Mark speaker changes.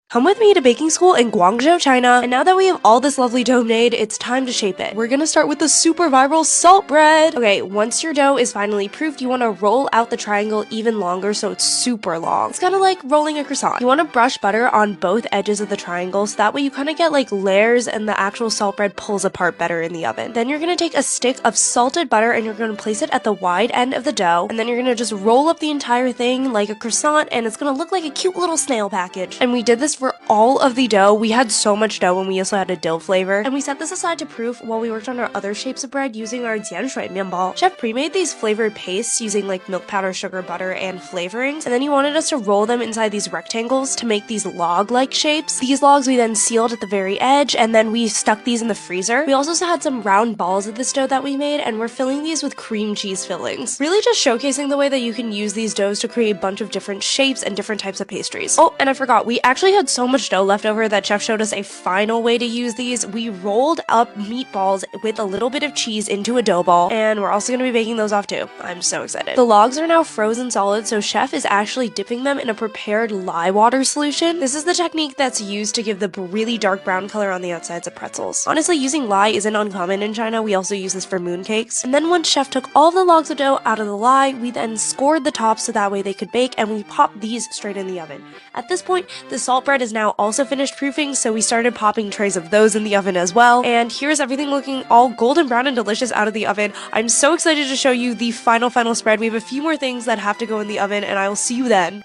Speaker 1: Come with me to baking school in Guangzhou, China, and now that we have all this lovely dough made, it's time to shape it. We're gonna start with the super viral salt bread. Okay, once your dough is finally proofed, you wanna roll out the triangle even longer so it's super long. It's kinda like rolling a croissant. You wanna brush butter on both edges of the triangle so that way you kinda get like layers and the actual salt bread pulls apart better in the oven. Then you're gonna take a stick of salted butter and you're gonna place it at the wide end of the dough, and then you're gonna just roll up the entire thing like a croissant, and it's gonna look like a cute little snail package. And we did this for all of the dough. We had so much dough and we also had a dill flavor. And we set this aside to proof while we worked on our other shapes of bread using our jianshui mianbao. Chef pre-made these flavored pastes using like milk powder, sugar, butter, and flavorings. And then he wanted us to roll them inside these rectangles to make these log-like shapes. These logs we then sealed at the very edge, and then we stuck these in the freezer. We also had some round balls of this dough that we made, and we're filling these with cream cheese fillings. Really just showcasing the way that you can use these doughs to create a bunch of different shapes and different types of pastries. Oh, and I forgot, we actually had so much dough left over that Chef showed us a final way to use these. We rolled up meatballs with a little bit of cheese into a dough ball, and we're also going to be baking those off too. I'm so excited. The logs are now frozen solid, so Chef is actually dipping them in a prepared lye water solution. This is the technique that's used to give the really dark brown color on the outsides of pretzels. Honestly, using lye isn't uncommon in China. We also use this for mooncakes. And then once Chef took all of the logs of dough out of the lye, we then scored the tops so that way they could bake, and we popped these straight in the oven. At this point, the salt bread is now also finished proofing, so we started popping trays of those in the oven as well. And here's everything looking all golden brown and delicious out of the oven. I'm so excited to show you the final spread. We have a few more things that have to go in the oven, and I will see you then.